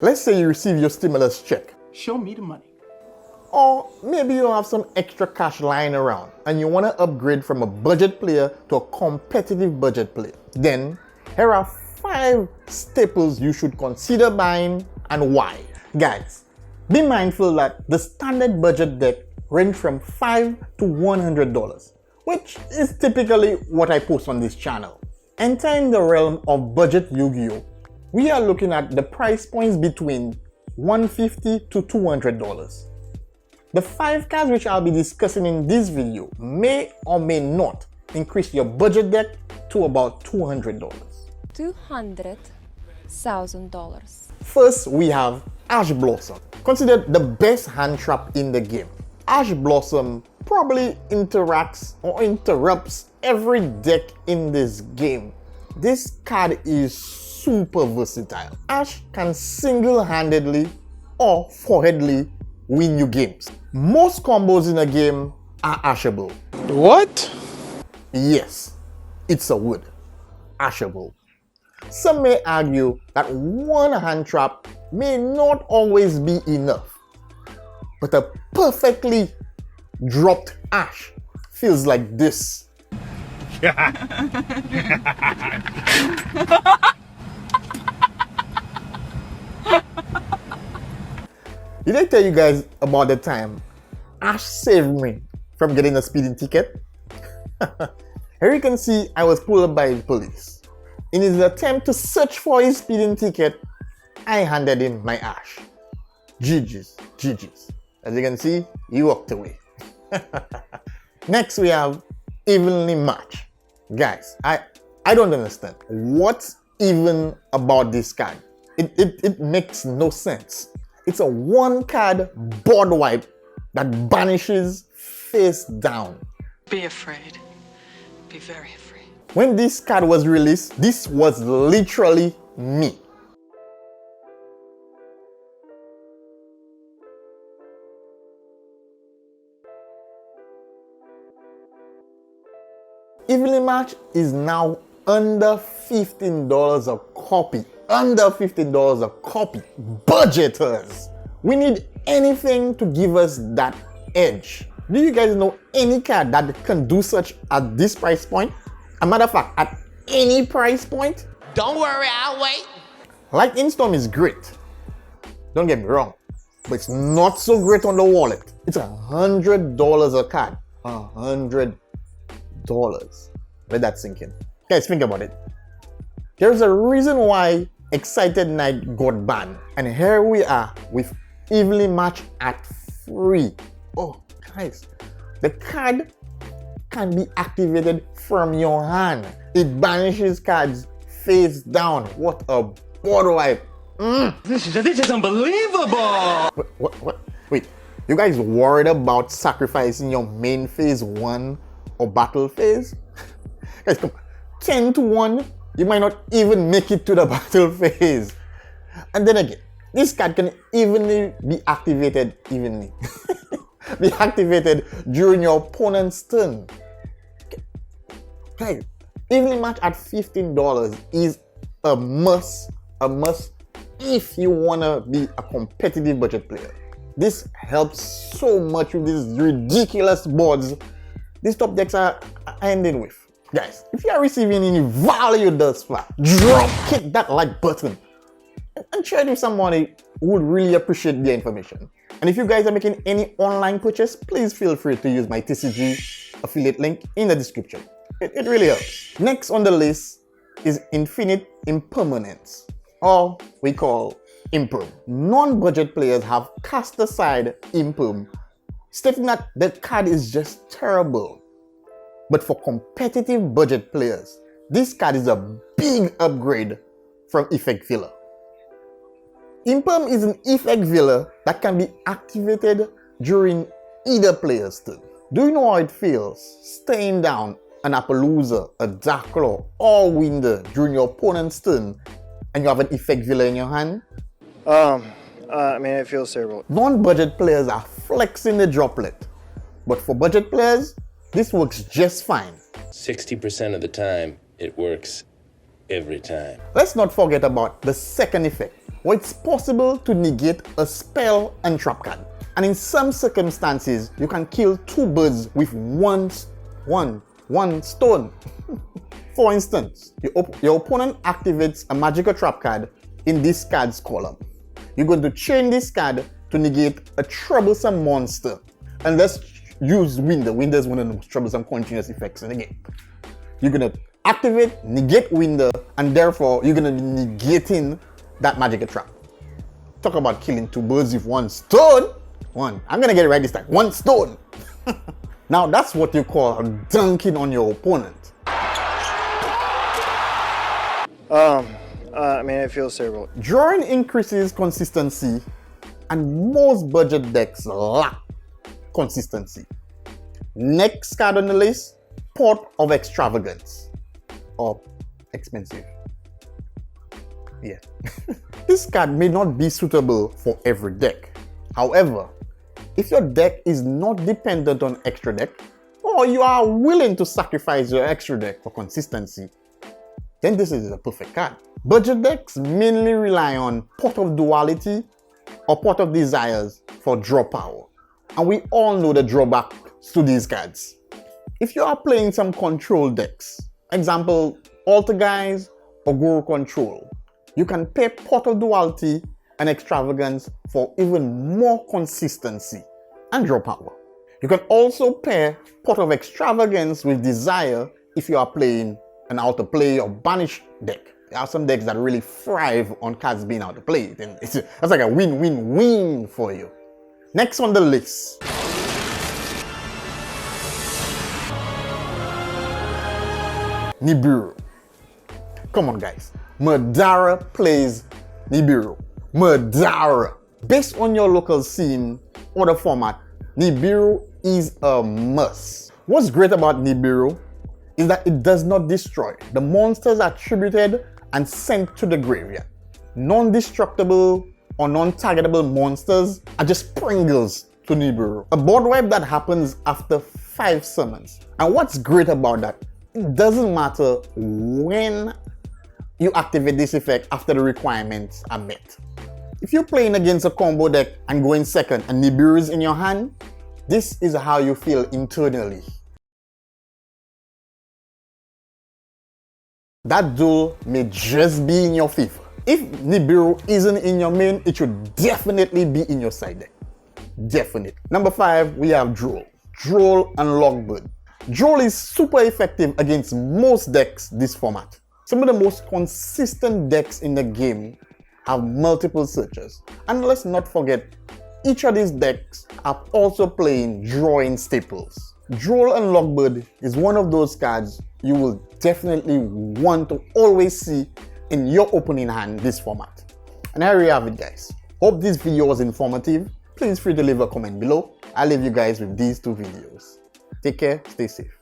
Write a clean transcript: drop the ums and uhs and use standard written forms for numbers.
Let's say you receive your stimulus check. Show me the money. Or maybe you have some extra cash lying around and you want to upgrade from a budget player to a competitive budget player. Then, here are 5 staples you should consider buying and why. Guys, be mindful that the standard budget deck range from $5 to $100, which is typically what I post on this channel. Entering the realm of budget YuGiOh, we are looking at the price points between $150 to $200. The 5 cards which I'll be discussing in this video may or may not increase your budget deck to about $200. $200,000. First, we have Ash Blossom, considered the best hand trap in the game. Ash Blossom probably interacts or interrupts every deck in this game. This card is super versatile. Ash can single-handedly or foreheadly win you games. Most combos in a game are ashable. What? Yes, it's a word. Ashable. Some may argue that one hand trap may not always be enough, but a perfectly dropped ash feels like this. Did I tell you guys about the time Ash saved me from getting a speeding ticket? Here you can see I was pulled up by the police. In his attempt to search for his speeding ticket, I handed him my Ash. GG's. As you can see, he walked away. Next we have Evenly Match. Guys, I don't understand. What's even about this card? It makes no sense. It's a 1-card board wipe that banishes face down. Be afraid. Be very afraid. When this card was released, this was literally me. Evenly Match is now under $15 a copy. Under $15 a copy. Budgeters! We need anything to give us that edge. Do you guys know any card that can do such at this price point? A matter of fact, at any price point? Don't worry, I'll wait. Lightning Storm is great. Don't get me wrong. But it's not so great on the wallet. It's $100 a card. $100. Let that sink in. Guys, think about it. There's a reason why Excited Night got banned. And here we are with Evenly Match at free. Oh, guys. The card can be activated from your hand. It banishes cards face down. What a board wipe. This is unbelievable! What? Wait, you guys worried about sacrificing your main phase 1 or battle phase? Guys, come on. 10 to 1, you might not even make it to the battle phase. And then again, this card can evenly be activated be activated during your opponent's turn. Guys, Evenly Match at $15 is a must if you wanna be a competitive budget player. This helps so much with these ridiculous boards these top decks are ending with. Guys, if you are receiving any value thus far, kick that like button and share it with somebody who would really appreciate the information. And if you guys are making any online purchase, please feel free to use my TCG affiliate link in the description. It really helps. Next on the list is Infinite Impermanence, or we call Imperm. Non-budget players have cast aside Imperm, stating that the card is just terrible. But for competitive budget players, this card is a big upgrade from Effect Villa. Imperm is an Effect Villa that can be activated during either player's turn. Do you know how it feels staying down an Appaloosa, a Darklaw, or Winder during your opponent's turn and you have an Effect Villa in your hand? I mean, it feels terrible. Non-budget players are flexing the droplet, but for budget players, this works just fine. 60% of the time, it works every time. Let's not forget about the second effect, where it's possible to negate a spell and trap card. And in some circumstances, you can kill two birds with one stone. For instance, your opponent activates a magical trap card in this card's column. You're going to chain this card to negate a troublesome monster. And let's use Winder. Winder is one of the most troublesome continuous effects in the game. You're going to activate, negate Winder, and therefore you're going to be negating that magical trap. Talk about killing two birds with one stone. I'm going to get it right this time. One stone. Now that's what you call dunking on your opponent. I mean, it feels terrible. Drawing increases consistency, and most budget decks lack consistency. Next card on the list, Pot of Extravagance, or expensive. Yeah. This card may not be suitable for every deck. However, if your deck is not dependent on extra deck, or you are willing to sacrifice your extra deck for consistency, then this is a perfect card. Budget decks mainly rely on Pot of Duality or Pot of Desires for draw power. And we all know the drawbacks to these cards. If you are playing some control decks, example, Alter Guys or Guru Control, you can pair Pot of Duality and Extravagance for even more consistency and draw power. You can also pair Pot of Extravagance with Desire if you are playing an out of play or banish deck. There are some decks that really thrive on cards being out of play. Then that's like a win-win-win for you. Next on the list, Nibiru. Come on guys, Madara plays Nibiru. Madara. Based on your local scene or the format, Nibiru is a must. What's great about Nibiru is that it does not destroy. The monsters are attributed and sent to the graveyard. Non-destructible or non-targetable monsters are just Pringles to Nibiru. A board wipe that happens after 5 summons. And what's great about that, it doesn't matter when you activate this effect after the requirements are met. If you're playing against a combo deck and going second and Nibiru is in your hand, this is how you feel internally. That duel may just be in your favor. If Nibiru isn't in your main, it should definitely be in your side deck. Definitely. Number 5, we have Droll. Droll and Logbird. Droll is super effective against most decks this format. Some of the most consistent decks in the game have multiple searches. And let's not forget, each of these decks are also playing drawing staples. Droll and Logbird is one of those cards you will definitely want to always see in your opening hand this format. And here you have it guys. Hope this video was informative. Please feel free to leave a comment below. I'll leave you guys with these 2 videos. Take care, stay safe.